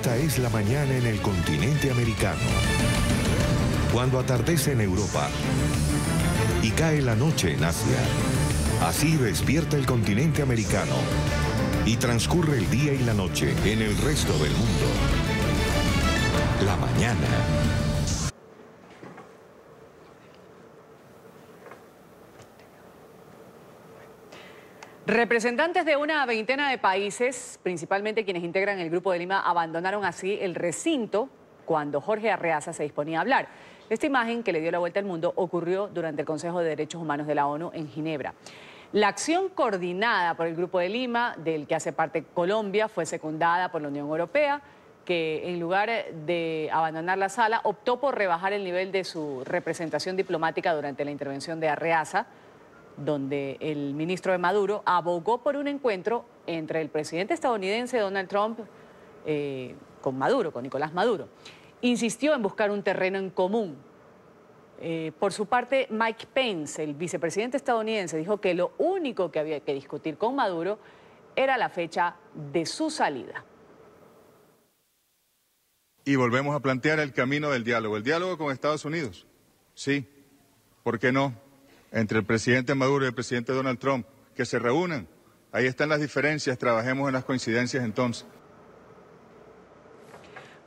Esta es la mañana en el continente americano. Cuando atardece en Europa y cae la noche en Asia. Así despierta el continente americano y transcurre el día y la noche en el resto del mundo. La mañana. Representantes de una veintena de países, principalmente quienes integran el Grupo de Lima, abandonaron así el recinto cuando Jorge Arreaza se disponía a hablar. Esta imagen, que le dio la vuelta al mundo, ocurrió durante el Consejo de Derechos Humanos de la ONU en Ginebra. La acción coordinada por el Grupo de Lima, del que hace parte Colombia, fue secundada por la Unión Europea, que en lugar de abandonar la sala, optó por rebajar el nivel de su representación diplomática durante la intervención de Arreaza, donde el ministro de Maduro abogó por un encuentro entre el presidente estadounidense Donald Trump con Maduro, con Nicolás Maduro. Insistió en buscar un terreno en común. Por su parte, Mike Pence, el vicepresidente estadounidense, dijo que lo único que había que discutir con Maduro era la fecha de su salida. Y volvemos a plantear el camino del diálogo. El diálogo con Estados Unidos. Sí, ¿por qué no? Entre el presidente Maduro y el presidente Donald Trump, que se reúnan. Ahí están las diferencias, trabajemos en las coincidencias entonces.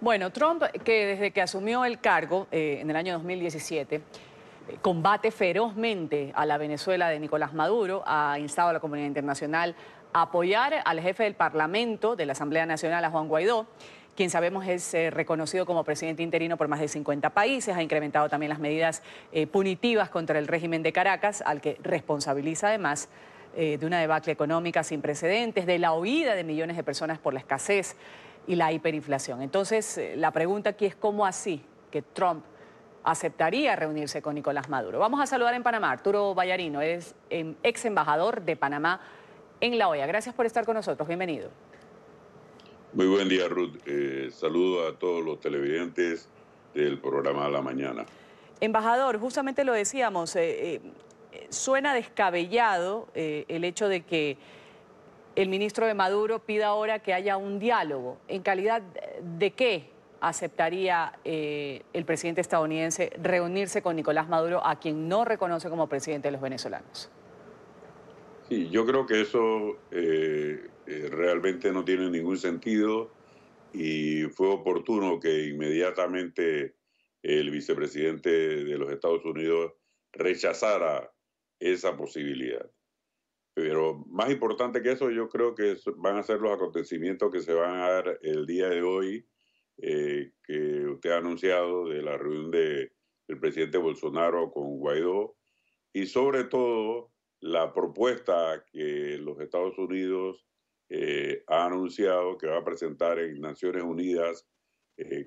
Bueno, Trump, que desde que asumió el cargo en el año 2017, combate ferozmente a la Venezuela de Nicolás Maduro, ha instado a la comunidad internacional a apoyar al jefe del Parlamento de la Asamblea Nacional, a Juan Guaidó, quien sabemos es reconocido como presidente interino por más de 50 países, ha incrementado también las medidas punitivas contra el régimen de Caracas, al que responsabiliza además de una debacle económica sin precedentes, de la huida de millones de personas por la escasez y la hiperinflación. Entonces, la pregunta aquí es cómo así que Trump aceptaría reunirse con Nicolás Maduro. Vamos a saludar en Panamá a Arturo Vallarino, es ex embajador de Panamá en la OEA. Gracias por estar con nosotros, bienvenido. Muy buen día, Ruth. Saludo a todos los televidentes del programa La Mañana. Embajador, justamente lo decíamos, suena descabellado el hecho de que el ministro de Maduro pida ahora que haya un diálogo. ¿En calidad de qué aceptaría el presidente estadounidense reunirse con Nicolás Maduro, a quien no reconoce como presidente de los venezolanos? Sí, yo creo que eso realmente no tiene ningún sentido y fue oportuno que inmediatamente el vicepresidente de los Estados Unidos rechazara esa posibilidad. Pero más importante que eso, yo creo que van a ser los acontecimientos que se van a dar el día de hoy, que usted ha anunciado de la reunión del presidente Bolsonaro con Guaidó, y sobre todo la propuesta que los Estados Unidos ha anunciado que va a presentar en Naciones Unidas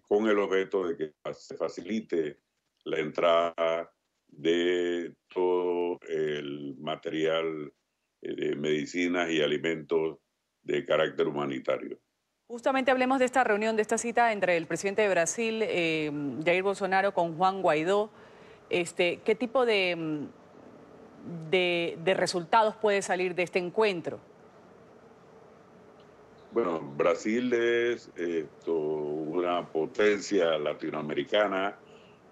con el objeto de que se facilite la entrada de todo el material de medicinas y alimentos de carácter humanitario. Justamente hablemos de esta reunión, de esta cita entre el presidente de Brasil, Jair Bolsonaro, con Juan Guaidó. ¿Qué tipo de resultados puede salir de este encuentro? Bueno, Brasil es una potencia latinoamericana.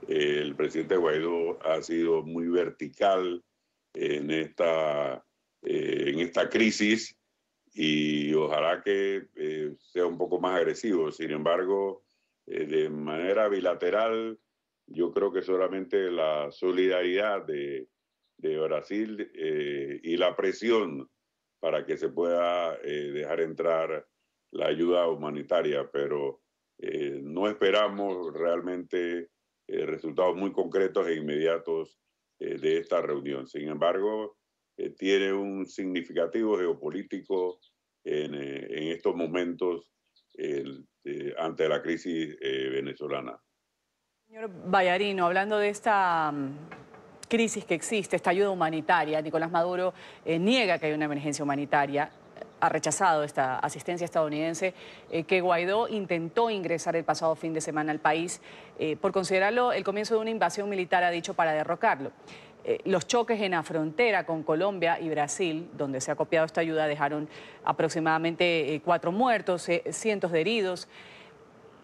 El presidente Guaidó ha sido muy vertical en esta crisis y ojalá que sea un poco más agresivo. Sin embargo, de manera bilateral, yo creo que solamente la solidaridad de Brasil y la presión para que se pueda dejar entrar la ayuda humanitaria, pero no esperamos realmente resultados muy concretos e inmediatos de esta reunión. Sin embargo, tiene un significativo geopolítico en estos momentos ante la crisis venezolana. Señor Vallarino, hablando de esta crisis que existe, esta ayuda humanitaria, Nicolás Maduro niega que hay una emergencia humanitaria, ha rechazado esta asistencia estadounidense que Guaidó intentó ingresar el pasado fin de semana al país por considerarlo el comienzo de una invasión militar, ha dicho, para derrocarlo. Los choques en la frontera con Colombia y Brasil, donde se ha copiado esta ayuda, dejaron aproximadamente 4 muertos, cientos de heridos.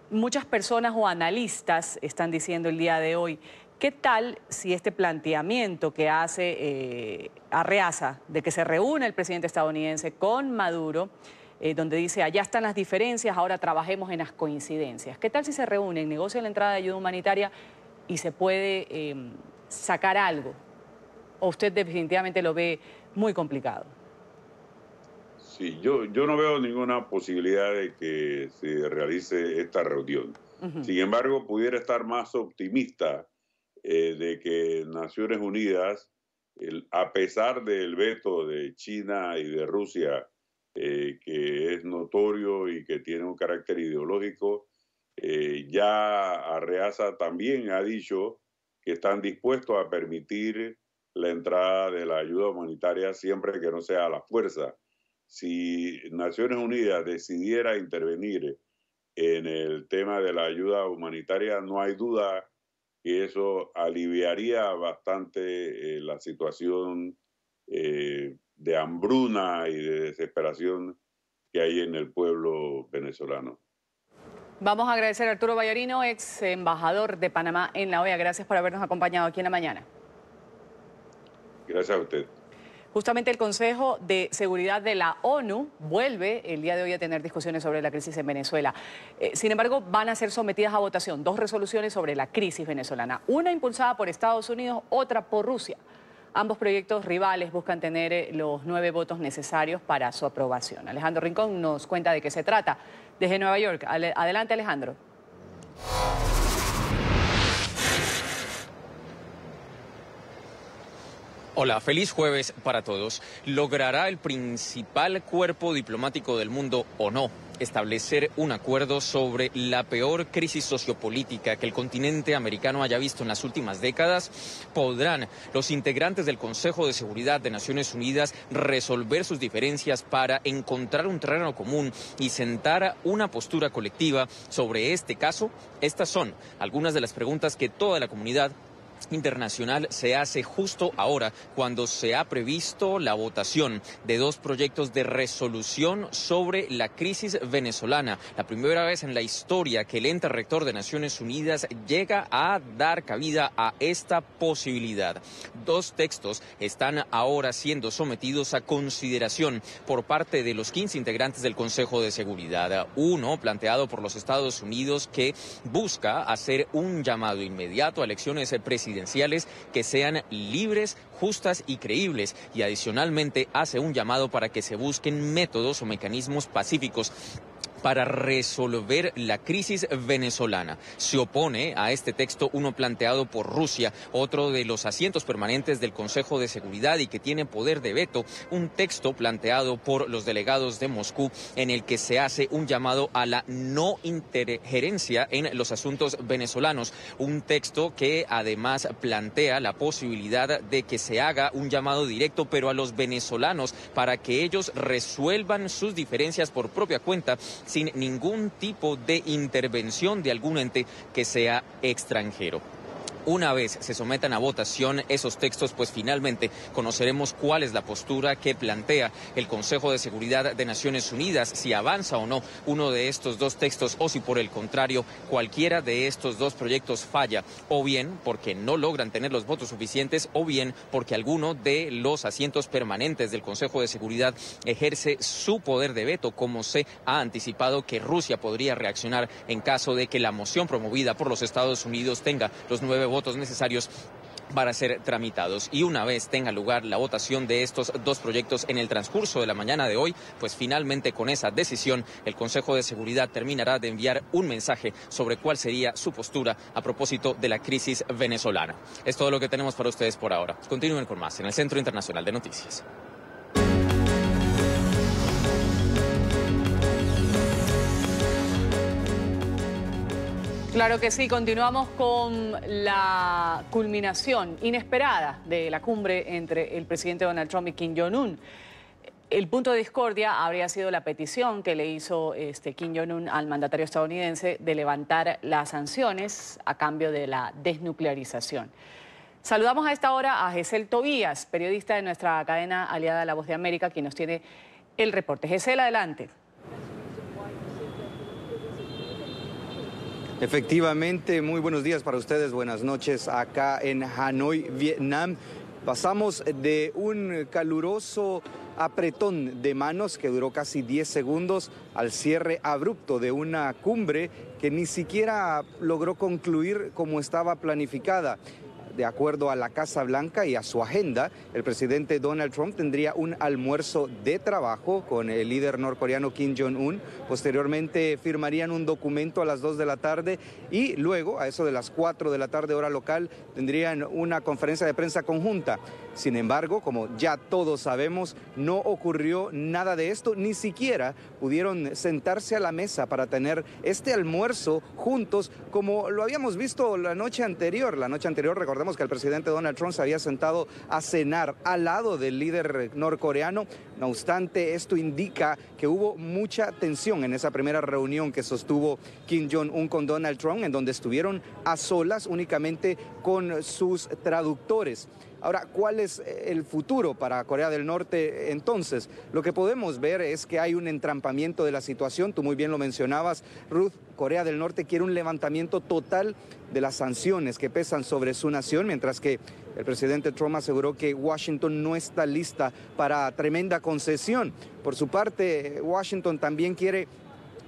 muchas personas o analistas están diciendo el día de hoy, ¿qué tal si este planteamiento que hace Arreaza de que se reúne el presidente estadounidense con Maduro, donde dice, allá están las diferencias, ahora trabajemos en las coincidencias? ¿Qué tal si se reúnen, negocian la entrada de ayuda humanitaria y se puede sacar algo? ¿O usted definitivamente lo ve muy complicado? Sí, yo no veo ninguna posibilidad de que se realice esta reunión. Sin embargo, pudiera estar más optimista de que Naciones Unidas, a pesar del veto de China y de Rusia, que es notorio y que tiene un carácter ideológico, ya Arreaza también ha dicho que están dispuestos a permitir la entrada de la ayuda humanitaria siempre que no sea a la fuerza. Si Naciones Unidas decidiera intervenir en el tema de la ayuda humanitaria, no hay duda que eso aliviaría bastante la situación de hambruna y de desesperación que hay en el pueblo venezolano. Vamos a agradecer a Arturo Vallarino, ex embajador de Panamá en la OEA. Gracias por habernos acompañado aquí en la mañana. Gracias a usted. Justamente el Consejo de Seguridad de la ONU vuelve el día de hoy a tener discusiones sobre la crisis en Venezuela. Sin embargo, van a ser sometidas a votación 2 resoluciones sobre la crisis venezolana. Una impulsada por Estados Unidos, otra por Rusia. Ambos proyectos rivales buscan tener los 9 votos necesarios para su aprobación. Alejandro Rincón nos cuenta de qué se trata desde Nueva York. Adelante, Alejandro. Hola, feliz jueves para todos. ¿Logrará el principal cuerpo diplomático del mundo o no establecer un acuerdo sobre la peor crisis sociopolítica que el continente americano haya visto en las últimas décadas? ¿Podrán los integrantes del Consejo de Seguridad de Naciones Unidas resolver sus diferencias para encontrar un terreno común y sentar una postura colectiva sobre este caso? Estas son algunas de las preguntas que toda la comunidad internacional se hace justo ahora, cuando se ha previsto la votación de 2 proyectos de resolución sobre la crisis venezolana. La primera vez en la historia que el ente rector de Naciones Unidas llega a dar cabida a esta posibilidad. 2 textos están ahora siendo sometidos a consideración por parte de los 15 integrantes del Consejo de Seguridad. Uno planteado por los Estados Unidos, que busca hacer un llamado inmediato a elecciones presidenciales que sean libres, justas y creíbles, y adicionalmente hace un llamado para que se busquen métodos o mecanismos pacíficos para resolver la crisis venezolana. Se opone a este texto uno planteado por Rusia, otro de los asientos permanentes del Consejo de Seguridad y que tiene poder de veto, un texto planteado por los delegados de Moscú en el que se hace un llamado a la no injerencia en los asuntos venezolanos, un texto que además plantea la posibilidad de que se haga un llamado directo pero a los venezolanos para que ellos resuelvan sus diferencias por propia cuenta, sin ningún tipo de intervención de algún ente que sea extranjero. Una vez se sometan a votación esos textos, pues finalmente conoceremos cuál es la postura que plantea el Consejo de Seguridad de Naciones Unidas, si avanza o no uno de estos 2 textos o si por el contrario cualquiera de estos 2 proyectos falla, o bien porque no logran tener los votos suficientes o bien porque alguno de los asientos permanentes del Consejo de Seguridad ejerce su poder de veto, como se ha anticipado que Rusia podría reaccionar en caso de que la moción promovida por los Estados Unidos tenga los 9 votos necesarios para ser tramitados. Y una vez tenga lugar la votación de estos 2 proyectos en el transcurso de la mañana de hoy, pues finalmente con esa decisión el Consejo de Seguridad terminará de enviar un mensaje sobre cuál sería su postura a propósito de la crisis venezolana. Es todo lo que tenemos para ustedes por ahora. Continúen con más en el Centro Internacional de Noticias. Claro que sí, continuamos con la culminación inesperada de la cumbre entre el presidente Donald Trump y Kim Jong-un. El punto de discordia habría sido la petición que le hizo Kim Jong-un al mandatario estadounidense de levantar las sanciones a cambio de la desnuclearización. Saludamos a esta hora a Gesell Tobías, periodista de nuestra cadena aliada La Voz de América, quien nos tiene el reporte. Gesell, adelante. Efectivamente, muy buenos días para ustedes, buenas noches acá en Hanoi, Vietnam. Pasamos de un caluroso apretón de manos que duró casi 10 segundos al cierre abrupto de una cumbre que ni siquiera logró concluir como estaba planificada. De acuerdo a la Casa Blanca y a su agenda, el presidente Donald Trump tendría un almuerzo de trabajo con el líder norcoreano Kim Jong-un. Posteriormente firmarían un documento a las 2 de la tarde y luego, a eso de las 4 de la tarde hora local, tendrían una conferencia de prensa conjunta. Sin embargo, como ya todos sabemos, no ocurrió nada de esto, ni siquiera pudieron sentarse a la mesa para tener este almuerzo juntos, como lo habíamos visto la noche anterior. La noche anterior, recordemos que el presidente Donald Trump se había sentado a cenar al lado del líder norcoreano. No obstante, esto indica que hubo mucha tensión en esa primera reunión que sostuvo Kim Jong-un con Donald Trump, en donde estuvieron a solas únicamente con sus traductores. Ahora, ¿cuál es el futuro para Corea del Norte entonces? Lo que podemos ver es que hay un entrampamiento de la situación. Tú muy bien lo mencionabas, Ruth. Corea del Norte quiere un levantamiento total de las sanciones que pesan sobre su nación, mientras que el presidente Trump aseguró que Washington no está lista para tremenda concesión. Por su parte, Washington también quiere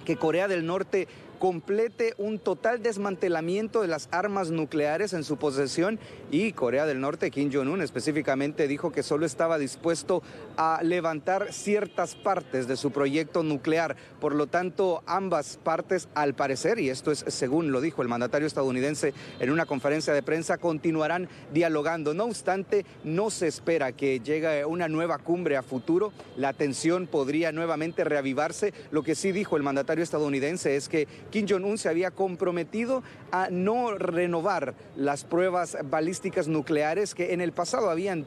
que Corea del Norte complete un total desmantelamiento de las armas nucleares en su posesión, y Corea del Norte, Kim Jong-un específicamente, dijo que solo estaba dispuesto a levantar ciertas partes de su proyecto nuclear. Por lo tanto, ambas partes, al parecer, y esto es según lo dijo el mandatario estadounidense en una conferencia de prensa, continuarán dialogando. No obstante, no se espera que llegue una nueva cumbre a futuro. La tensión podría nuevamente reavivarse. Lo que sí dijo el mandatario estadounidense es que Kim Jong-un se había comprometido a no renovar las pruebas balísticas nucleares que en el pasado habían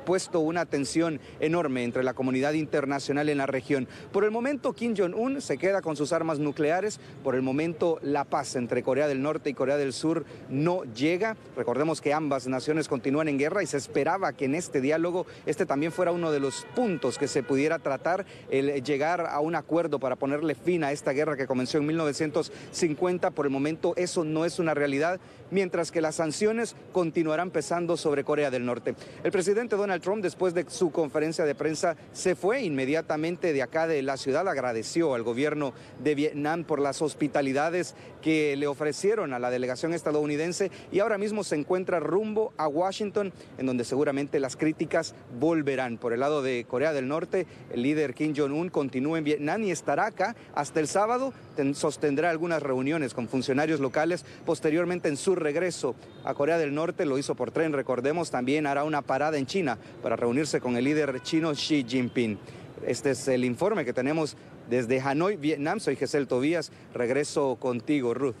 puesto una tensión enorme entre la comunidad internacional en la región. Por el momento, Kim Jong-un se queda con sus armas nucleares. Por el momento, la paz entre Corea del Norte y Corea del Sur no llega. Recordemos que ambas naciones continúan en guerra y se esperaba que en este diálogo este también fuera uno de los puntos que se pudiera tratar, el llegar a un acuerdo para ponerle fin a esta guerra que comenzó en 1950. Por el momento, eso no es una realidad, mientras que las sanciones continuarán pesando sobre Corea del Norte. El presidente Donald Trump, después de su conferencia de prensa, se fue inmediatamente de acá de la ciudad. Agradeció al gobierno de Vietnam por las hospitalidades que le ofrecieron a la delegación estadounidense, y ahora mismo se encuentra rumbo a Washington, en donde seguramente las críticas volverán. Por el lado de Corea del Norte, el líder Kim Jong-un continúa en Vietnam y estará acá hasta el sábado. Sostendrá algunas reuniones con funcionarios locales. Posteriormente, en su regreso a Corea del Norte, lo hizo por tren, recordemos, también hará una parada en China para reunirse con el líder chino Xi Jinping. Este es el informe que tenemos desde Hanoi, Vietnam. Soy Gesell Tobías. Regreso contigo, Ruth.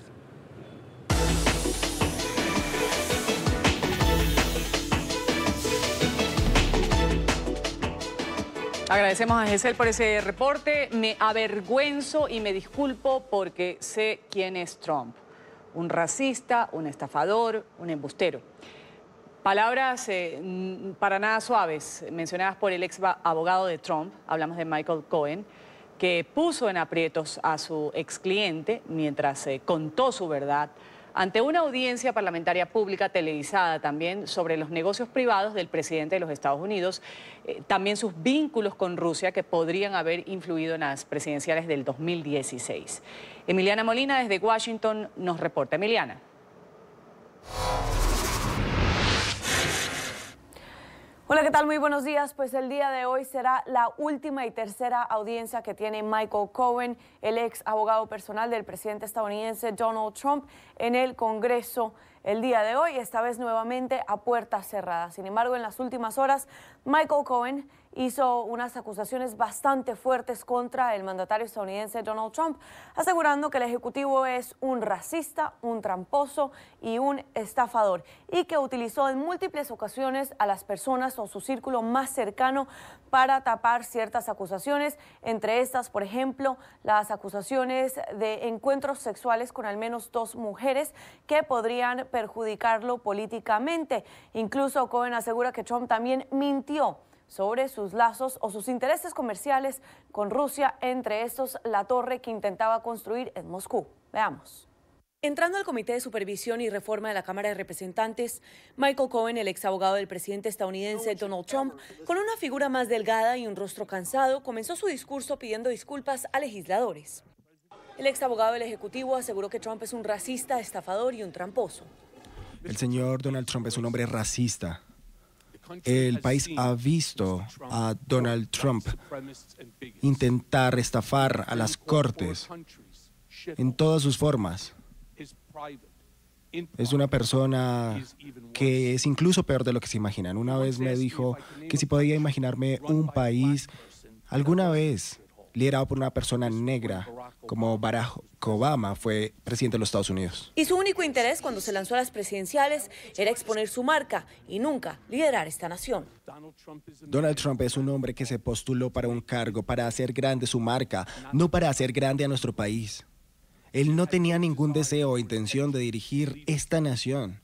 Agradecemos a Gesell por ese reporte. Me avergüenzo y me disculpo porque sé quién es Trump. Un racista, un estafador, un embustero. Palabras para nada suaves, mencionadas por el ex abogado de Trump. Hablamos de Michael Cohen, que puso en aprietos a su ex cliente mientras contó su verdad ante una audiencia parlamentaria pública televisada también sobre los negocios privados del presidente de los Estados Unidos, también sus vínculos con Rusia que podrían haber influido en las presidenciales del 2016. Emiliana Molina desde Washington nos reporta. Emiliana. Hola, ¿qué tal? Muy buenos días. Pues el día de hoy será la última y tercera audiencia que tiene Michael Cohen, el ex abogado personal del presidente estadounidense Donald Trump, en el Congreso el día de hoy, esta vez nuevamente a puertas cerradas. Sin embargo, en las últimas horas, Michael Cohen hizo unas acusaciones bastante fuertes contra el mandatario estadounidense Donald Trump, asegurando que el ejecutivo es un racista, un tramposo y un estafador, y que utilizó en múltiples ocasiones a las personas o su círculo más cercano para tapar ciertas acusaciones, entre estas, por ejemplo, las acusaciones de encuentros sexuales con al menos 2 mujeres que podrían perjudicarlo políticamente. Incluso Cohen asegura que Trump también mintió sobre sus lazos o sus intereses comerciales con Rusia, entre estos la torre que intentaba construir en Moscú. Veamos. Entrando al Comité de Supervisión y Reforma de la Cámara de Representantes, Michael Cohen, el ex abogado del presidente estadounidense Donald Trump, con una figura más delgada y un rostro cansado, comenzó su discurso pidiendo disculpas a legisladores. El ex abogado del Ejecutivo aseguró que Trump es un racista, estafador y un tramposo. El señor Donald Trump es un hombre racista. El país ha visto a Donald Trump intentar estafar a las cortes en todas sus formas. Es una persona que es incluso peor de lo que se imaginan. Una vez me dijo que si podía imaginarme un país alguna vez liderado por una persona negra, como Barack Obama fue presidente de los Estados Unidos. Y su único interés cuando se lanzó a las presidenciales era exponer su marca y nunca liderar esta nación. Donald Trump es un hombre que se postuló para un cargo, para hacer grande su marca, no para hacer grande a nuestro país. Él no tenía ningún deseo o intención de dirigir esta nación.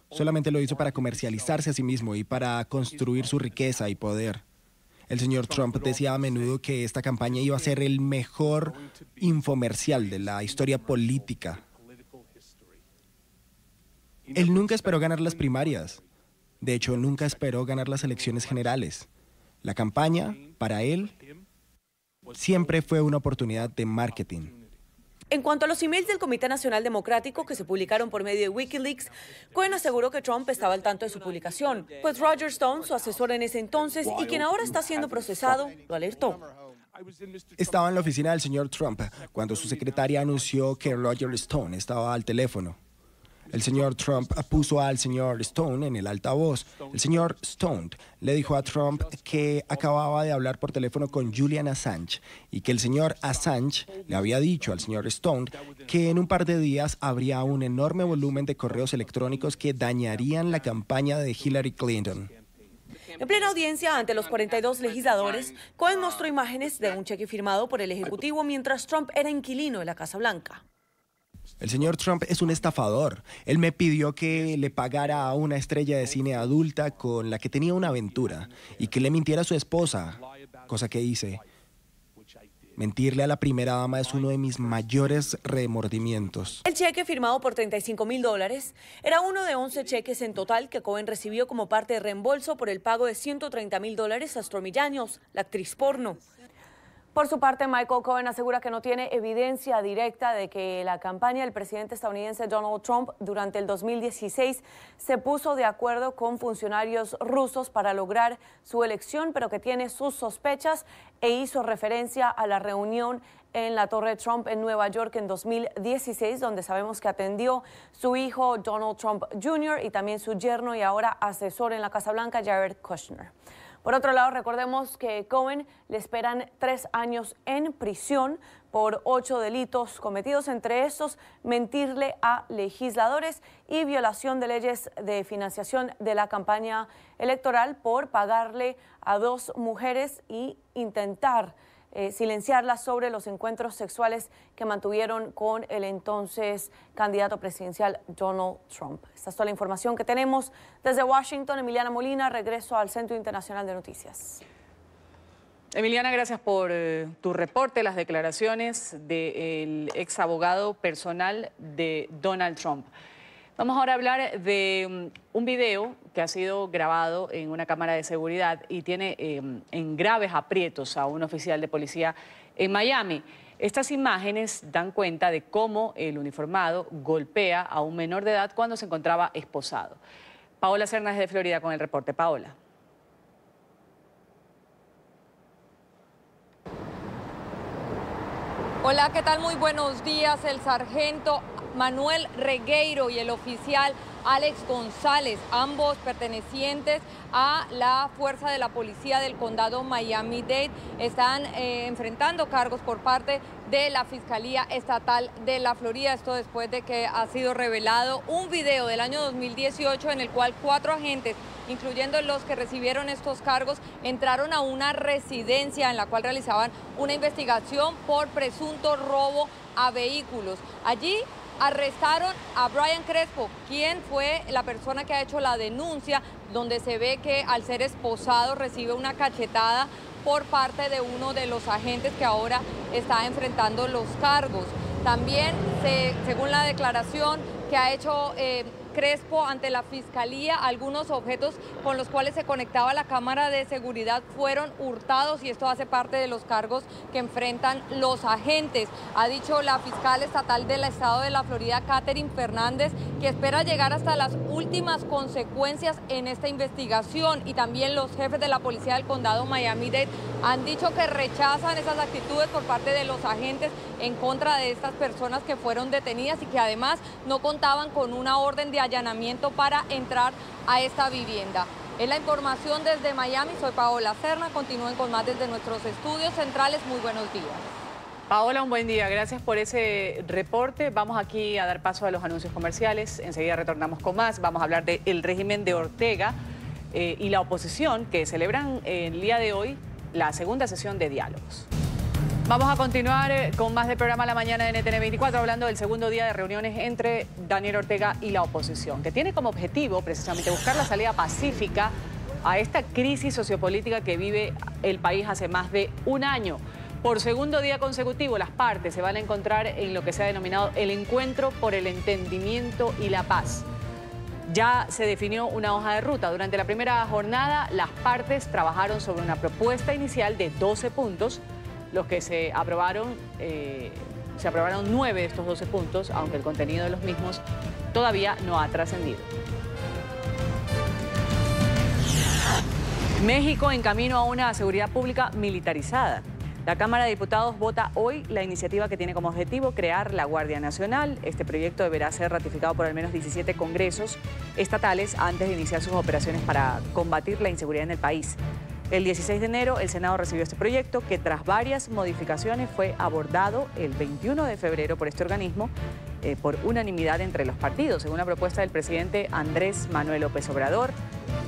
Solamente lo hizo para comercializarse a sí mismo y para construir su riqueza y poder. El señor Trump decía a menudo que esta campaña iba a ser el mejor infomercial de la historia política. Él nunca esperó ganar las primarias. De hecho, nunca esperó ganar las elecciones generales. La campaña, para él, siempre fue una oportunidad de marketing. En cuanto a los emails del Comité Nacional Democrático que se publicaron por medio de Wikileaks, Cohen aseguró que Trump estaba al tanto de su publicación, pues Roger Stone, su asesor en ese entonces y quien ahora está siendo procesado, lo alertó. Estaba en la oficina del señor Trump cuando su secretaria anunció que Roger Stone estaba al teléfono. El señor Trump puso al señor Stone en el altavoz. El señor Stone le dijo a Trump que acababa de hablar por teléfono con Julian Assange y que el señor Assange le había dicho al señor Stone que en un par de días habría un enorme volumen de correos electrónicos que dañarían la campaña de Hillary Clinton. En plena audiencia ante los 42 legisladores, Cohen mostró imágenes de un cheque firmado por el Ejecutivo mientras Trump era inquilino de la Casa Blanca. El señor Trump es un estafador. Él me pidió que le pagara a una estrella de cine adulta con la que tenía una aventura y que le mintiera a su esposa, cosa que hice. Mentirle a la primera dama es uno de mis mayores remordimientos. El cheque firmado por $35,000 era uno de 11 cheques en total que Cohen recibió como parte de reembolso por el pago de $130,000 a Stormy Daniels, la actriz porno. Por su parte, Michael Cohen asegura que no tiene evidencia directa de que la campaña del presidente estadounidense Donald Trump durante el 2016 se puso de acuerdo con funcionarios rusos para lograr su elección, pero que tiene sus sospechas e hizo referencia a la reunión en la Torre Trump en Nueva York en 2016, donde sabemos que atendió su hijo Donald Trump Jr. y también su yerno y ahora asesor en la Casa Blanca, Jared Kushner. Por otro lado, recordemos que Cohen le esperan 3 años en prisión por 8 delitos cometidos, entre estos mentirle a legisladores y violación de leyes de financiación de la campaña electoral por pagarle a 2 mujeres y intentar silenciarlas sobre los encuentros sexuales que mantuvieron con el entonces candidato presidencial Donald Trump. Esta es toda la información que tenemos desde Washington. Emiliana Molina, regreso al Centro Internacional de Noticias. Emiliana, gracias por tu reporte, las declaraciones del ex abogado personal de Donald Trump. Vamos ahora a hablar de un video que ha sido grabado en una cámara de seguridad y tiene en graves aprietos a un oficial de policía en Miami. Estas imágenes dan cuenta de cómo el uniformado golpea a un menor de edad cuando se encontraba esposado. Paola Cernas de Florida con el reporte. Paola. Hola, ¿qué tal? Muy buenos días. El sargento Manuel Regueiro y el oficial Alex González, ambos pertenecientes a la fuerza de la policía del condado Miami-Dade, están enfrentando cargos por parte de la Fiscalía Estatal de la Florida. Esto después de que ha sido revelado un video del año 2018 en el cual 4 agentes, incluyendo los que recibieron estos cargos, entraron a una residencia en la cual realizaban una investigación por presunto robo a vehículos. Allí arrestaron a Brian Crespo, quien fue la persona que ha hecho la denuncia, donde se ve que al ser esposado recibe una cachetada por parte de uno de los agentes que ahora está enfrentando los cargos. También, según la declaración que ha hecho Crespo ante la Fiscalía, algunos objetos con los cuales se conectaba la cámara de seguridad fueron hurtados y esto hace parte de los cargos que enfrentan los agentes. Ha dicho la fiscal estatal del estado de la Florida, Catherine Fernández, que espera llegar hasta las últimas consecuencias en esta investigación, y también los jefes de la policía del condado Miami-Dade han dicho que rechazan esas actitudes por parte de los agentes en contra de estas personas que fueron detenidas y que además no contaban con una orden de allanamiento para entrar a esta vivienda. Es la información desde Miami. Soy Paola Serna. Continúen con más desde nuestros estudios centrales. Muy buenos días. Paola, un buen día. Gracias por ese reporte. Vamos aquí a dar paso a los anuncios comerciales. Enseguida retornamos con más. Vamos a hablar del régimen de Ortega y la oposición, que celebran el día de hoy la segunda sesión de diálogos. Vamos a continuar con más del programa La Mañana de NTN 24, hablando del segundo día de reuniones entre Daniel Ortega y la oposición, que tiene como objetivo precisamente buscar la salida pacífica a esta crisis sociopolítica que vive el país hace más de un año. Por segundo día consecutivo, las partes se van a encontrar en lo que se ha denominado el encuentro por el entendimiento y la paz. Ya se definió una hoja de ruta. Durante la primera jornada, las partes trabajaron sobre una propuesta inicial de 12 puntos, los que se aprobaron 9 de estos 12 puntos, aunque el contenido de los mismos todavía no ha trascendido. México en camino a una seguridad pública militarizada. La Cámara de Diputados vota hoy la iniciativa que tiene como objetivo crear la Guardia Nacional. Este proyecto deberá ser ratificado por al menos 17 congresos estatales antes de iniciar sus operaciones para combatir la inseguridad en el país. El 16 de enero el Senado recibió este proyecto que tras varias modificaciones fue abordado el 21 de febrero por este organismo por unanimidad entre los partidos. Según la propuesta del presidente Andrés Manuel López Obrador,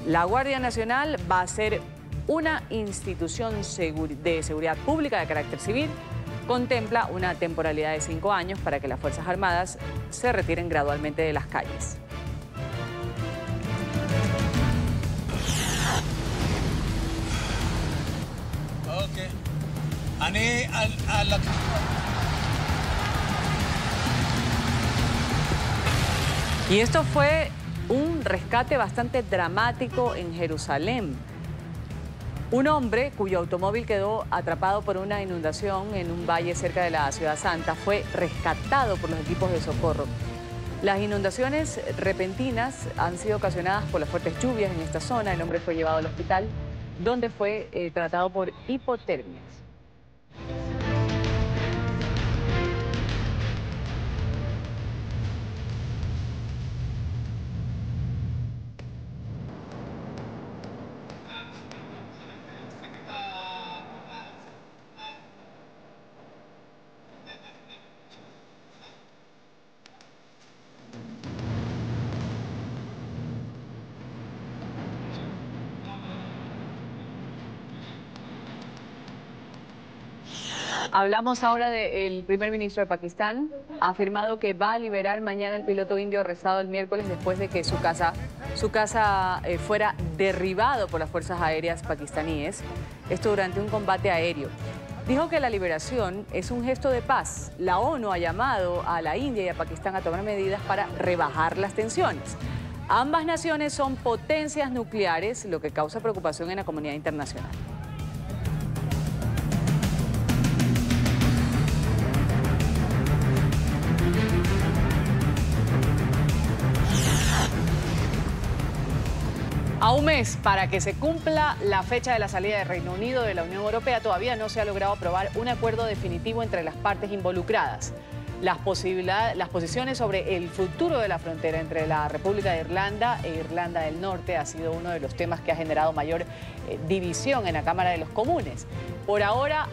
la Guardia Nacional va a ser una institución de seguridad pública de carácter civil. Contempla una temporalidad de 5 años para que las Fuerzas Armadas se retiren gradualmente de las calles. Y esto fue un rescate bastante dramático en Jerusalén. Un hombre cuyo automóvil quedó atrapado por una inundación en un valle cerca de la Ciudad Santa fue rescatado por los equipos de socorro. Las inundaciones repentinas han sido ocasionadas por las fuertes lluvias en esta zona. El hombre fue llevado al hospital, donde fue tratado por hipotermia. Hablamos ahora del primer ministro de Pakistán. Ha afirmado que va a liberar mañana al piloto indio arrestado el miércoles después de que su casa fuera derribado por las fuerzas aéreas pakistaníes. Esto durante un combate aéreo. Dijo que la liberación es un gesto de paz. La ONU ha llamado a la India y a Pakistán a tomar medidas para rebajar las tensiones. Ambas naciones son potencias nucleares, lo que causa preocupación en la comunidad internacional. A un mes para que se cumpla la fecha de la salida del Reino Unido de la Unión Europea, todavía no se ha logrado aprobar un acuerdo definitivo entre las partes involucradas. Las posiciones sobre el futuro de la frontera entre la República de Irlanda e Irlanda del Norte ha sido uno de los temas que ha generado mayor división en la Cámara de los Comunes. Por ahora,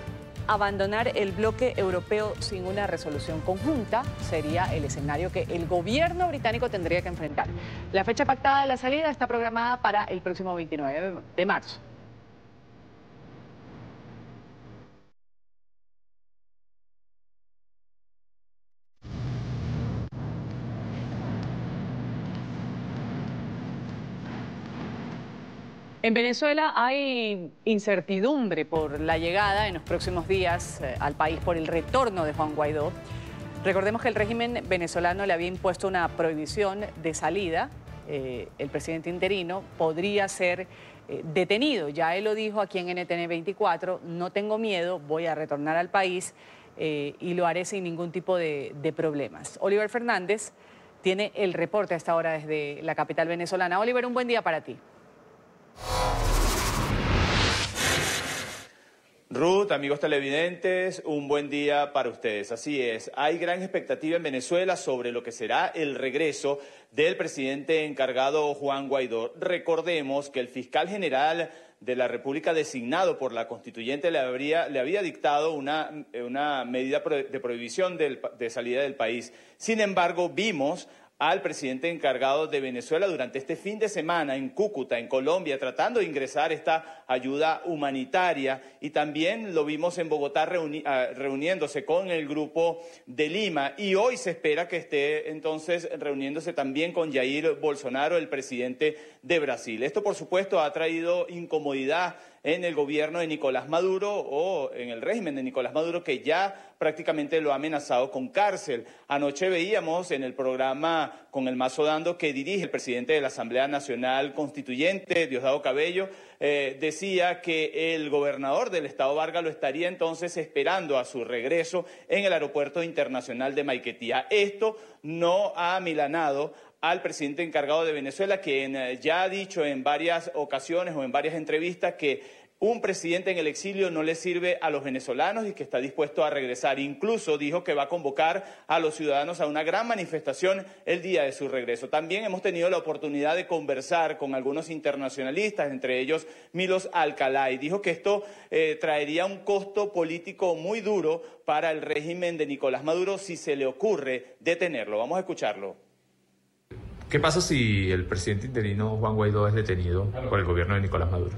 abandonar el bloque europeo sin una resolución conjunta sería el escenario que el gobierno británico tendría que enfrentar. La fecha pactada de la salida está programada para el próximo 29 de marzo. En Venezuela hay incertidumbre por la llegada en los próximos días al país por el retorno de Juan Guaidó. Recordemos que el régimen venezolano le había impuesto una prohibición de salida. El presidente interino podría ser detenido. Ya él lo dijo aquí en NTN 24, no tengo miedo, voy a retornar al país y lo haré sin ningún tipo de problemas. Oliver Fernández tiene el reporte a esta hora desde la capital venezolana. Oliver, un buen día para ti. Ruth, amigos televidentes, un buen día para ustedes. Así es, hay gran expectativa en Venezuela sobre lo que será el regreso del presidente encargado Juan Guaidó. Recordemos que el fiscal general de la República designado por la constituyente le había dictado una medida de prohibición de salida del país. Sin embargo, vimos al presidente encargado de Venezuela durante este fin de semana en Cúcuta, en Colombia, tratando de ingresar esta ayuda humanitaria, y también lo vimos en Bogotá reuniéndose con el grupo de Lima, y hoy se espera que esté entonces reuniéndose también con Jair Bolsonaro, el presidente de Brasil. Esto, por supuesto, ha traído incomodidad en el gobierno de Nicolás Maduro o en el régimen de Nicolás Maduro, que ya prácticamente lo ha amenazado con cárcel. Anoche veíamos en el programa Con el Mazo Dando, que dirige el presidente de la Asamblea Nacional Constituyente, Diosdado Cabello, decía que el gobernador del estado Vargas lo estaría entonces esperando a su regreso en el aeropuerto internacional de Maiquetía. Esto no ha amilanado al presidente encargado de Venezuela, quien ya ha dicho en varias ocasiones o en varias entrevistas que un presidente en el exilio no le sirve a los venezolanos y que está dispuesto a regresar. Incluso dijo que va a convocar a los ciudadanos a una gran manifestación el día de su regreso. También hemos tenido la oportunidad de conversar con algunos internacionalistas, entre ellos Milos Alcalá, y dijo que esto traería un costo político muy duro para el régimen de Nicolás Maduro si se le ocurre detenerlo. Vamos a escucharlo. ¿Qué pasa si el presidente interino Juan Guaidó es detenido por el gobierno de Nicolás Maduro?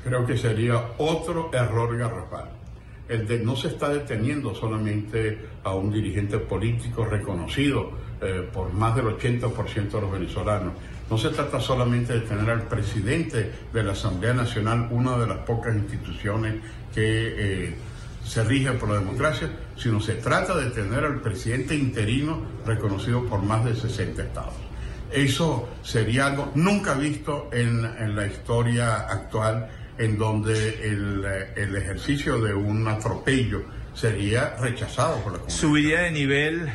Creo que sería otro error garrafal. No se está deteniendo solamente a un dirigente político reconocido por más del 80% de los venezolanos. No se trata solamente de detener al presidente de la Asamblea Nacional, una de las pocas instituciones que se rige por la democracia, sino se trata de detener al presidente interino reconocido por más de 60 estados. Eso sería algo nunca visto en la historia actual, en donde el ejercicio de un atropello sería rechazado por la comunidad. ¿Subiría de nivel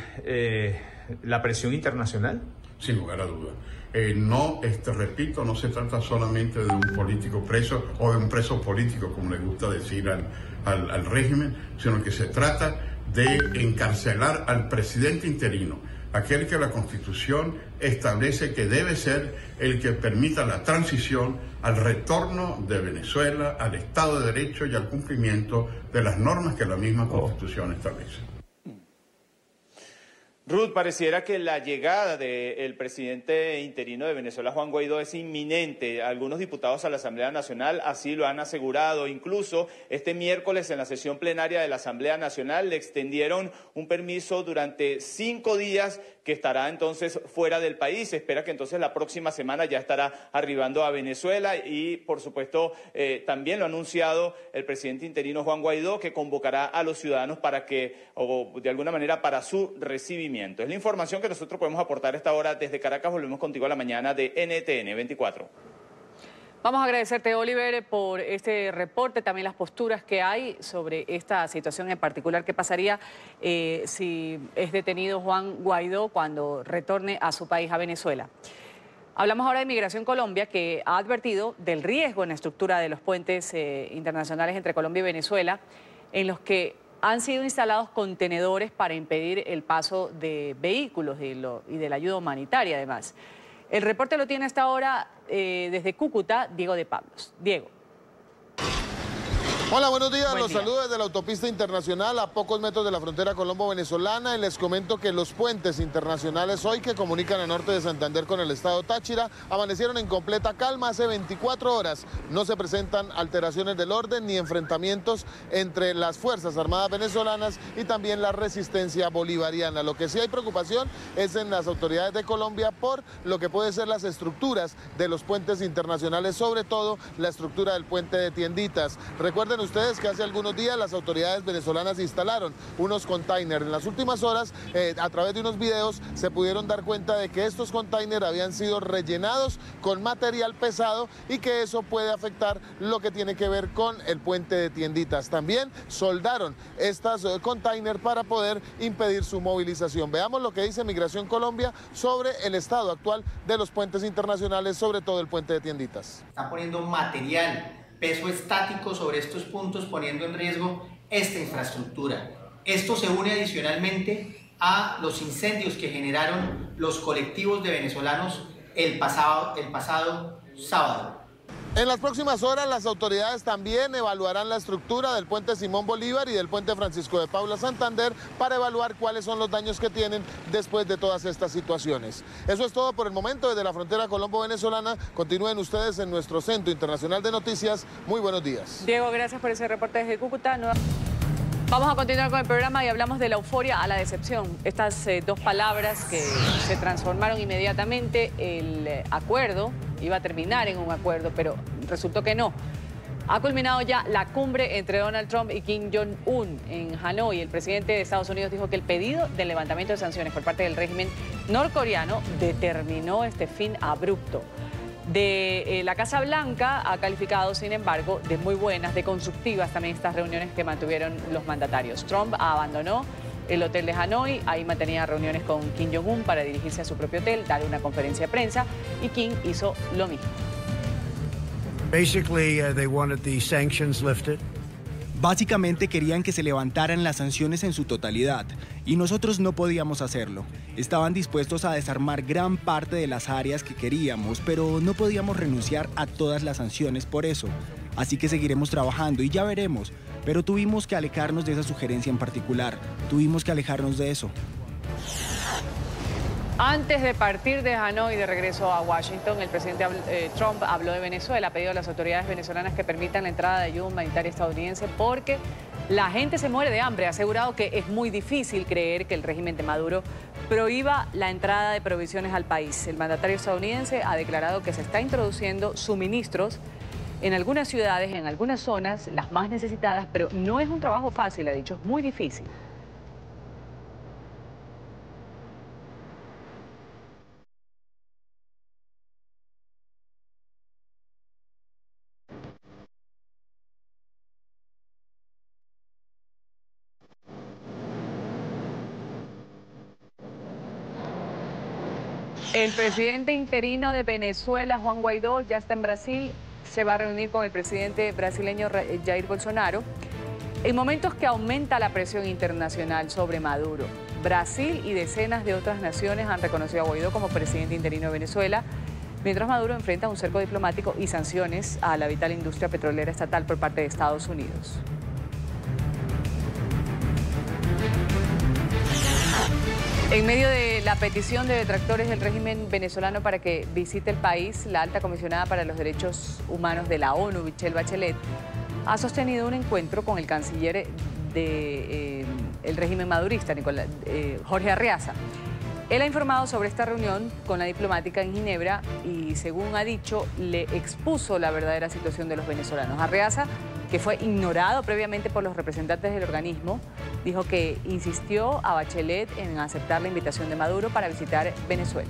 la presión internacional? Sin lugar a dudas. Repito, no se trata solamente de un político preso o de un preso político, como le gusta decir al régimen, sino que se trata de encarcelar al presidente interino, aquel que la Constitución establece que debe ser el que permita la transición al retorno de Venezuela al Estado de Derecho y al cumplimiento de las normas que la misma Constitución establece. Ruth, pareciera que la llegada del presidente interino de Venezuela, Juan Guaidó, es inminente. Algunos diputados a la Asamblea Nacional así lo han asegurado. Incluso este miércoles en la sesión plenaria de la Asamblea Nacional le extendieron un permiso durante 5 días que estará entonces fuera del país. Se espera que entonces la próxima semana ya estará arribando a Venezuela y, por supuesto, también lo ha anunciado el presidente interino Juan Guaidó, que convocará a los ciudadanos para que, o de alguna manera, para su recibimiento. Es la información que nosotros podemos aportar a esta hora. Desde Caracas volvemos contigo a la mañana de NTN 24. Vamos a agradecerte, Oliver, por este reporte, también las posturas que hay sobre esta situación en particular. ¿Qué pasaría si es detenido Juan Guaidó cuando retorne a su país, a Venezuela? Hablamos ahora de Migración Colombia, que ha advertido del riesgo en la estructura de los puentes internacionales entre Colombia y Venezuela, en los que han sido instalados contenedores para impedir el paso de vehículos y de la ayuda humanitaria, además. El reporte lo tiene hasta ahora desde Cúcuta, Diego de Pablos. Diego. Hola, buenos días. Los saludo desde la autopista internacional a pocos metros de la frontera colombo-venezolana. Y les comento que los puentes internacionales hoy que comunican el norte de Santander con el estado Táchira amanecieron en completa calma. Hace 24 horas no se presentan alteraciones del orden ni enfrentamientos entre las Fuerzas Armadas venezolanas y también la resistencia bolivariana. Lo que sí hay preocupación es en las autoridades de Colombia por lo que puede ser las estructuras de los puentes internacionales, sobre todo la estructura del puente de Tienditas. Recuerden Recuerden ustedes que hace algunos días las autoridades venezolanas instalaron unos containers. En las últimas horas, a través de unos videos, se pudieron dar cuenta de que estos containers habían sido rellenados con material pesado y que eso puede afectar lo que tiene que ver con el puente de Tienditas. También soldaron estas containers para poder impedir su movilización. Veamos lo que dice Migración Colombia sobre el estado actual de los puentes internacionales, sobre todo el puente de Tienditas. Están poniendo material, peso estático sobre estos puntos, poniendo en riesgo esta infraestructura. Esto se une adicionalmente a los incendios que generaron los colectivos de venezolanos el pasado sábado. En las próximas horas las autoridades también evaluarán la estructura del puente Simón Bolívar y del puente Francisco de Paula Santander para evaluar cuáles son los daños que tienen después de todas estas situaciones. Eso es todo por el momento desde la frontera colombo-venezolana. Continúen ustedes en nuestro Centro Internacional de Noticias. Muy buenos días. Diego, gracias por ese reporte desde Cúcuta. Vamos a continuar con el programa y hablamos de la euforia a la decepción. Estas dos palabras que se transformaron inmediatamente. El acuerdo iba a terminar en un acuerdo, pero resultó que no. Ha culminado ya la cumbre entre Donald Trump y Kim Jong-un en Hanoi. El presidente de Estados Unidos dijo que el pedido del levantamiento de sanciones por parte del régimen norcoreano determinó este fin abrupto. La Casa Blanca ha calificado, sin embargo, de muy buenas, de constructivas también estas reuniones que mantuvieron los mandatarios. Trump abandonó el hotel de Hanoi, ahí mantenía reuniones con Kim Jong-un para dirigirse a su propio hotel, dar una conferencia de prensa, y Kim hizo lo mismo. They wanted the sanctions lifted. Básicamente querían que se levantaran las sanciones en su totalidad, y nosotros no podíamos hacerlo. Estaban dispuestos a desarmar gran parte de las áreas que queríamos, pero no podíamos renunciar a todas las sanciones por eso. Así que seguiremos trabajando y ya veremos, pero tuvimos que alejarnos de esa sugerencia en particular. Tuvimos que alejarnos de eso. Antes de partir de Hanoi de regreso a Washington, el presidente Trump habló de Venezuela, ha pedido a las autoridades venezolanas que permitan la entrada de ayuda humanitaria estadounidense porque la gente se muere de hambre. Ha asegurado que es muy difícil creer que el régimen de Maduro prohíba la entrada de provisiones al país. El mandatario estadounidense ha declarado que se está introduciendo suministros en algunas ciudades, en algunas zonas, las más necesitadas, pero no es un trabajo fácil, ha dicho, es muy difícil. El presidente interino de Venezuela, Juan Guaidó, ya está en Brasil. Se va a reunir con el presidente brasileño Jair Bolsonaro en momentos que aumenta la presión internacional sobre Maduro. Brasil y decenas de otras naciones han reconocido a Guaidó como presidente interino de Venezuela, mientras Maduro enfrenta un cerco diplomático y sanciones a la vital industria petrolera estatal por parte de Estados Unidos. En medio de la petición de detractores del régimen venezolano para que visite el país, la alta comisionada para los derechos humanos de la ONU, Michelle Bachelet, ha sostenido un encuentro con el canciller del régimen madurista, Jorge Arreaza. Él ha informado sobre esta reunión con la diplomática en Ginebra y, según ha dicho, le expuso la verdadera situación de los venezolanos. Arreaza, que fue ignorado previamente por los representantes del organismo, dijo que insistió a Bachelet en aceptar la invitación de Maduro para visitar Venezuela.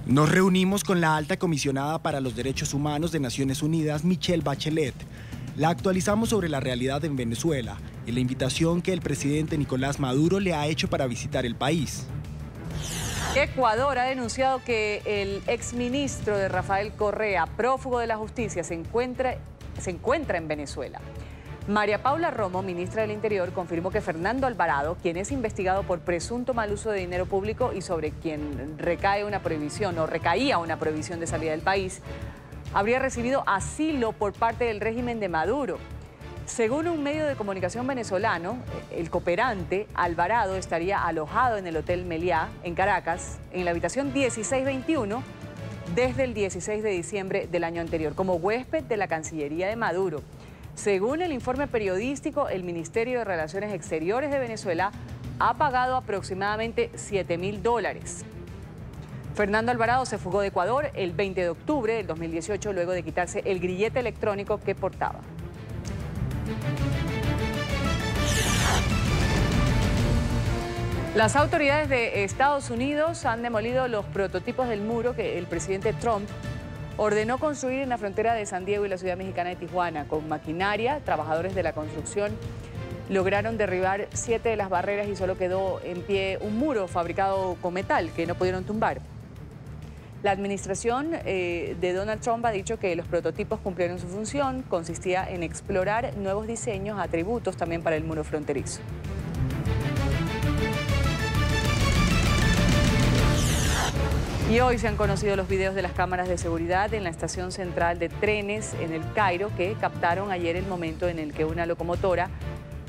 Nos reunimos con la alta comisionada para los derechos humanos de Naciones Unidas, Michelle Bachelet. La actualizamos sobre la realidad en Venezuela y la invitación que el presidente Nicolás Maduro le ha hecho para visitar el país. Ecuador ha denunciado que el exministro de Rafael Correa, prófugo de la justicia, se encuentra en Venezuela. María Paula Romo, ministra del Interior, confirmó que Fernando Alvarado, quien es investigado por presunto mal uso de dinero público y sobre quien recaía una prohibición de salida del país, habría recibido asilo por parte del régimen de Maduro. Según un medio de comunicación venezolano, el cooperante Alvarado estaría alojado en el Hotel Meliá, en Caracas, en la habitación 1621, desde el 16 de diciembre del año anterior, como huésped de la Cancillería de Maduro. Según el informe periodístico, el Ministerio de Relaciones Exteriores de Venezuela ha pagado aproximadamente $7.000. Fernando Alvarado se fugó de Ecuador el 20 de octubre del 2018 luego de quitarse el grillete electrónico que portaba. Las autoridades de Estados Unidos han demolido los prototipos del muro que el presidente Trump ordenó construir en la frontera de San Diego y la ciudad mexicana de Tijuana. Con maquinaria, trabajadores de la construcción lograron derribar 7 de las barreras y solo quedó en pie un muro fabricado con metal que no pudieron tumbar. La administración de Donald Trump ha dicho que los prototipos cumplieron su función, consistía en explorar nuevos diseños, atributos también para el muro fronterizo. Y hoy se han conocido los videos de las cámaras de seguridad en la estación central de trenes en el Cairo que captaron ayer el momento en el que una locomotora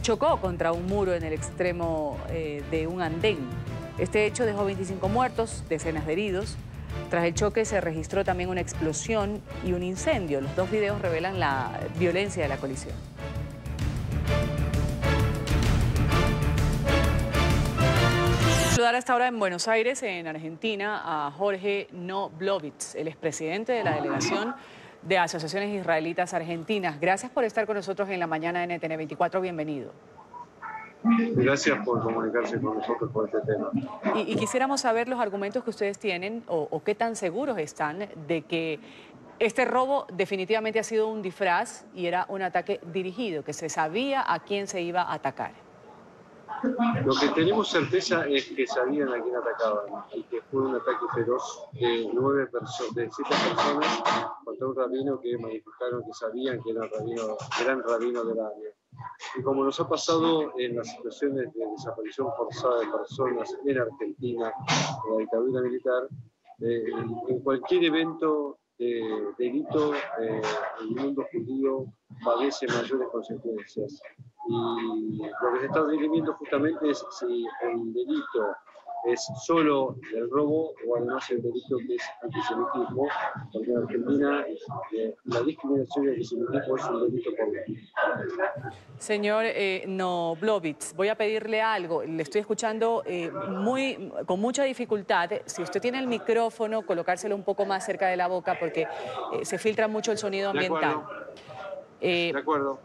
chocó contra un muro en el extremo de un andén. Este hecho dejó 25 muertos, decenas de heridos. Tras el choque se registró también una explosión y un incendio. Los dos videos revelan la violencia de la colisión. Saludar a esta hora en Buenos Aires, en Argentina, a Jorge Knoblovitz, el expresidente de la delegación de Asociaciones Israelitas Argentinas. Gracias por estar con nosotros en la mañana de NTN 24. Bienvenido. Gracias por comunicarse con nosotros por este tema. Y quisiéramos saber los argumentos que ustedes tienen o qué tan seguros están de que este robo definitivamente ha sido un disfraz y era un ataque dirigido, que se sabía a quién se iba a atacar. Lo que tenemos certeza es que sabían a quién atacaban y que fue un ataque feroz de 7 personas contra un rabino que manifestaron que sabían que era el gran rabino del área. Y como nos ha pasado en las situaciones de desaparición forzada de personas en Argentina, en la dictadura militar, en cualquier evento de delito, el mundo judío padece mayores consecuencias. Y lo que se está dirimiendo justamente es si el delito es solo el robo o además el delito que es antisemitismo, porque en Argentina la discriminación y el antisemitismo es un delito por ley. Señor Knoblovitz, voy a pedirle algo. Le estoy escuchando con mucha dificultad. Si usted tiene el micrófono, colocárselo un poco más cerca de la boca porque se filtra mucho el sonido ambiental. De acuerdo.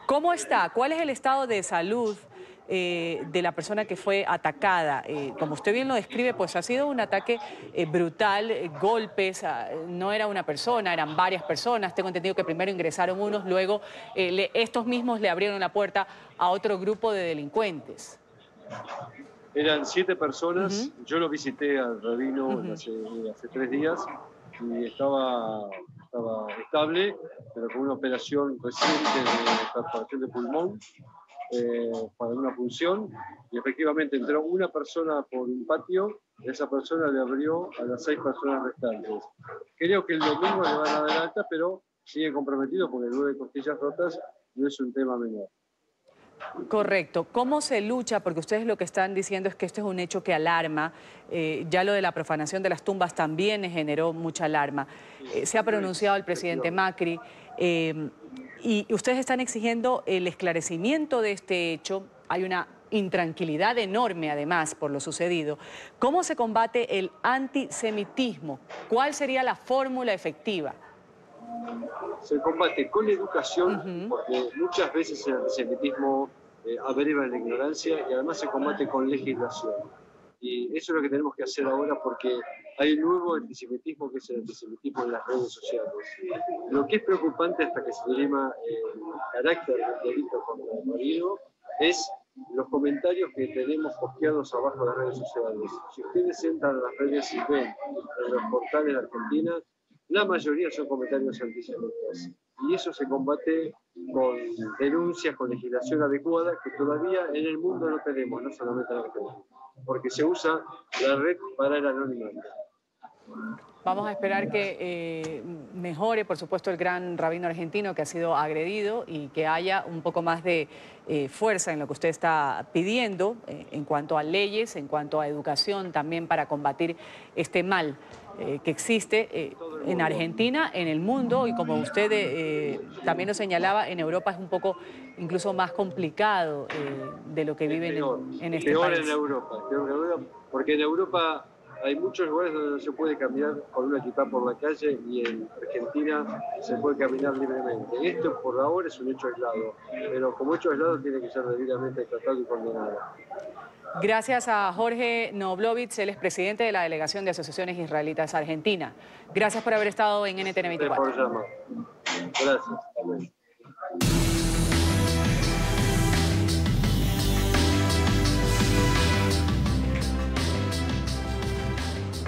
¿Cómo está? ¿Cuál es el estado de salud de la persona que fue atacada? Como usted bien lo describe, pues ha sido un ataque brutal, golpes, no era una persona, eran varias personas. Tengo entendido que primero ingresaron unos, luego estos mismos le abrieron la puerta a otro grupo de delincuentes. Eran 7 personas, yo lo visité al rabino hace 3 días y estaba estable, pero con una operación reciente de perforación de pulmón para una punción, y efectivamente entró una persona por un patio, esa persona le abrió a las 6 personas restantes. Creo que el domingo le van a dar alta, pero sigue comprometido porque 9 costillas rotas no es un tema menor. Correcto. ¿Cómo se lucha? Porque ustedes lo que están diciendo es que esto es un hecho que alarma. Ya lo de la profanación de las tumbas también generó mucha alarma. Se ha pronunciado el presidente Macri y ustedes están exigiendo el esclarecimiento de este hecho. Hay una intranquilidad enorme, además, por lo sucedido. ¿Cómo se combate el antisemitismo? ¿Cuál sería la fórmula efectiva? Se combate con educación, porque muchas veces el antisemitismo abreva en la ignorancia, y además se combate con legislación. Y eso es lo que tenemos que hacer ahora, porque hay un nuevo antisemitismo que es el antisemitismo en las redes sociales. Lo que es preocupante hasta que se dirima el carácter del delito contra el marido es los comentarios que tenemos posteados abajo de las redes sociales. Si ustedes entran a las redes y ven en los portales de Argentina, la mayoría son comentarios antisemitas. Y eso se combate con denuncias, con legislación adecuada, que todavía en el mundo no tenemos, no solamente en Argentina, porque se usa la red para el anonimato. Vamos a esperar que mejore, por supuesto, el gran rabino argentino que ha sido agredido y que haya un poco más de fuerza en lo que usted está pidiendo en cuanto a leyes, en cuanto a educación también para combatir este mal que existe en Argentina, en el mundo, y como usted también lo señalaba, en Europa es un poco incluso más complicado de lo que viven en este país. Peor en Europa, porque en Europa Hay muchos lugares donde no se puede caminar con una equipa por la calle y en Argentina se puede caminar libremente. Esto por ahora es un hecho aislado, pero como hecho aislado tiene que ser debidamente tratado y condenado. Gracias a Jorge Knoblovitz, él es presidente de la Delegación de Asociaciones Israelitas Argentina. Gracias por haber estado en NTN 24. Por llamar. Gracias.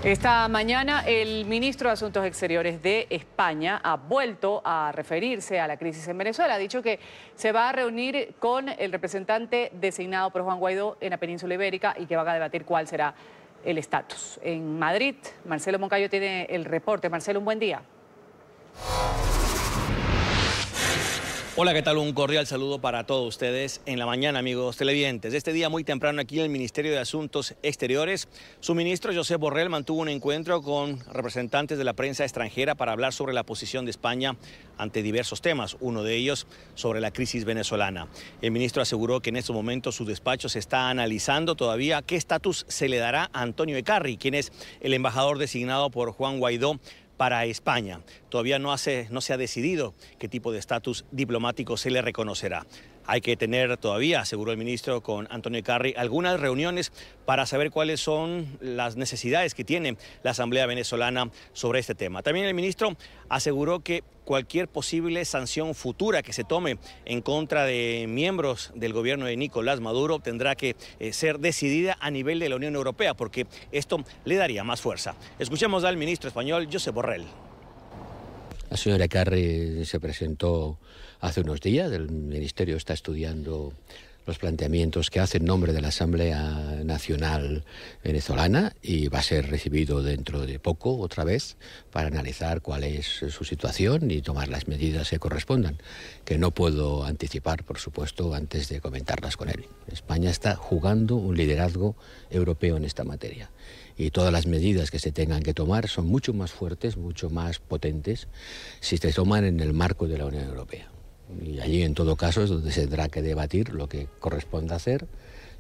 Esta mañana el ministro de Asuntos Exteriores de España ha vuelto a referirse a la crisis en Venezuela. Ha dicho que se va a reunir con el representante designado por Juan Guaidó en la península ibérica y que van a debatir cuál será el estatus. En Madrid, Marcelo Moncayo tiene el reporte. Marcelo, un buen día. Hola, ¿qué tal? Un cordial saludo para todos ustedes en la mañana, amigos televidentes. Este día muy temprano aquí en el Ministerio de Asuntos Exteriores, su ministro Josep Borrell mantuvo un encuentro con representantes de la prensa extranjera para hablar sobre la posición de España ante diversos temas, uno de ellos sobre la crisis venezolana. El ministro aseguró que en estos momentos su despacho se está analizando todavía qué estatus se le dará a Antonio Eccarri, quien es el embajador designado por Juan Guaidó para España. Todavía no se ha decidido qué tipo de estatus diplomático se le reconocerá. Hay que tener todavía, aseguró el ministro, con Antonio Eccarri, algunas reuniones para saber cuáles son las necesidades que tiene la Asamblea venezolana sobre este tema. También el ministro aseguró que cualquier posible sanción futura que se tome en contra de miembros del gobierno de Nicolás Maduro tendrá que ser decidida a nivel de la Unión Europea, porque esto le daría más fuerza. Escuchemos al ministro español, Josep Borrell. La señora Eccarri se presentó hace unos días. El Ministerio está estudiando los planteamientos que hace en nombre de la Asamblea Nacional Venezolana y va a ser recibido dentro de poco otra vez para analizar cuál es su situación y tomar las medidas que correspondan, que no puedo anticipar, por supuesto, antes de comentarlas con él. España está jugando un liderazgo europeo en esta materia y todas las medidas que se tengan que tomar son mucho más fuertes, mucho más potentes si se toman en el marco de la Unión Europea. Y allí, en todo caso, es donde se tendrá que debatir lo que corresponde hacer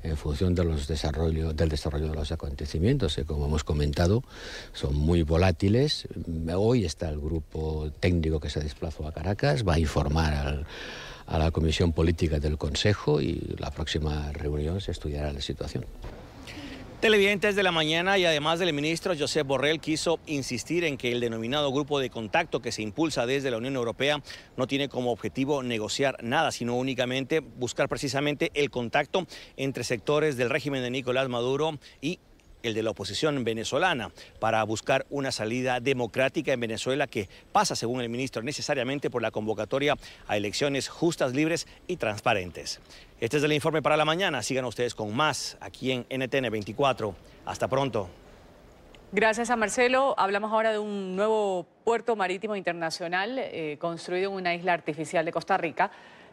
en función de del desarrollo de los acontecimientos, que, como hemos comentado, son muy volátiles. Hoy está el grupo técnico que se desplazó a Caracas, va a informar a la Comisión Política del Consejo y la próxima reunión se estudiará la situación. Televidentes de la mañana y además del ministro Josep Borrell quiso insistir en que el denominado grupo de contacto que se impulsa desde la Unión Europea no tiene como objetivo negociar nada, sino únicamente buscar precisamente el contacto entre sectores del régimen de Nicolás Maduro y el de la oposición venezolana, para buscar una salida democrática en Venezuela que pasa, según el ministro, necesariamente por la convocatoria a elecciones justas, libres y transparentes. Este es el informe para la mañana. Sigan ustedes con más aquí en NTN 24. Hasta pronto. Gracias a Marcelo. Hablamos ahora de un nuevo puerto marítimo internacional construido en una isla artificial de Costa Rica,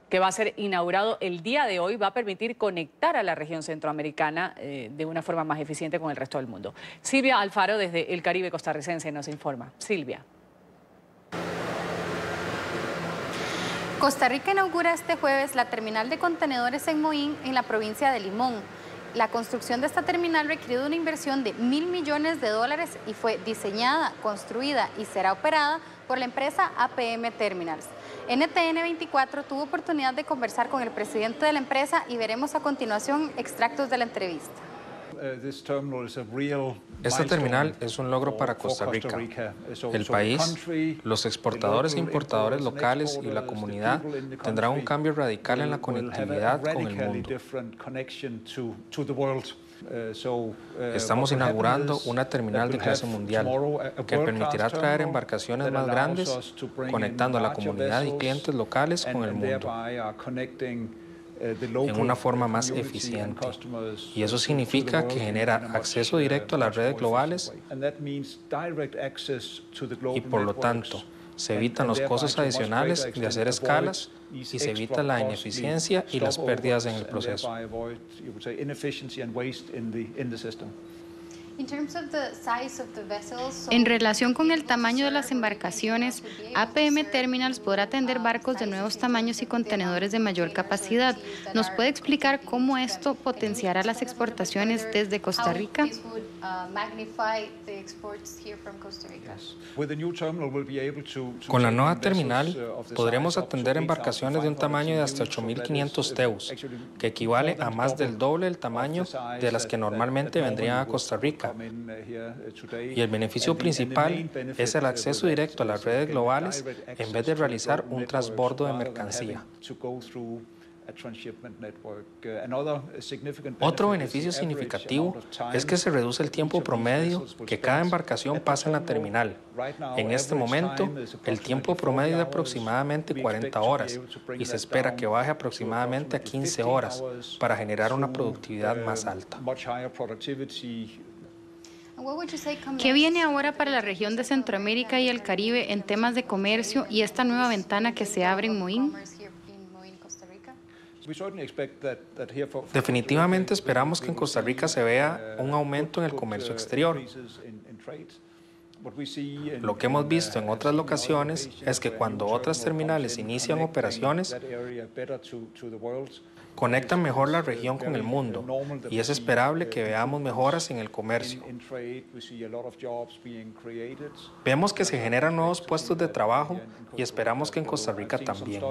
que va a ser inaugurado el día de hoy. Va a permitir conectar a la región centroamericana de una forma más eficiente con el resto del mundo. Silvia Alfaro, desde el Caribe costarricense, nos informa. Silvia. Costa Rica inaugura este jueves la terminal de contenedores en Moín, en la provincia de Limón. La construcción de esta terminal requirió una inversión de $1.000 millones y fue diseñada, construida y será operada por la empresa APM Terminals. NTN 24 tuvo oportunidad de conversar con el presidente de la empresa y veremos a continuación extractos de la entrevista. Esta terminal es un logro para Costa Rica, el país, los exportadores e importadores locales y la comunidad tendrán un cambio radical en la conectividad con el mundo. Estamos inaugurando una terminal de clase mundial que permitirá traer embarcaciones más grandes, conectando a la comunidad y clientes locales con el mundo en una forma más eficiente. Y eso significa que genera acceso directo a las redes globales y, por lo tanto, se evitan los costos adicionales de hacer escalas y se evita la ineficiencia y las pérdidas en el proceso. En relación con el tamaño de las embarcaciones, APM Terminals podrá atender barcos de nuevos tamaños y contenedores de mayor capacidad. ¿Nos puede explicar cómo esto potenciará las exportaciones desde Costa Rica? Con la nueva terminal podremos atender embarcaciones de un tamaño de hasta 8.500 teus, que equivale a más del doble del tamaño de las que normalmente vendrían a Costa Rica. Y el beneficio principal es el acceso directo a las redes globales en vez de realizar un transbordo de mercancía. Otro beneficio significativo es que se reduce el tiempo promedio que cada embarcación pasa en la terminal. En este momento, el tiempo promedio es de aproximadamente 40 horas y se espera que baje aproximadamente a 15 horas para generar una productividad más alta. ¿Qué viene ahora para la región de Centroamérica y el Caribe en temas de comercio y esta nueva ventana que se abre en Moín? Definitivamente esperamos que en Costa Rica se vea un aumento en el comercio exterior. Lo que hemos visto en otras locaciones es que cuando otras terminales inician operaciones, conectan mejor la región con el mundo y es esperable que veamos mejoras en el comercio. Vemos que se generan nuevos puestos de trabajo y esperamos que en Costa Rica también.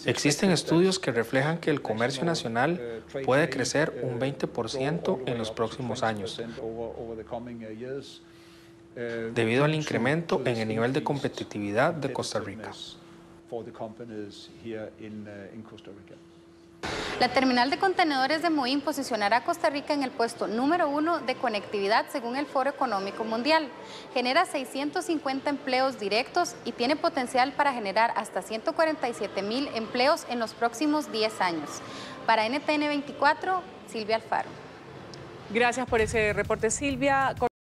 Existen estudios que reflejan que el comercio nacional puede crecer un 20% en los próximos años, debido al incremento en el nivel de competitividad de Costa Rica. La terminal de contenedores de Moín posicionará a Costa Rica en el puesto número 1 de conectividad según el Foro Económico Mundial. Genera 650 empleos directos y tiene potencial para generar hasta 147,000 empleos en los próximos 10 años. Para NTN 24, Silvia Alfaro. Gracias por ese reporte, Silvia.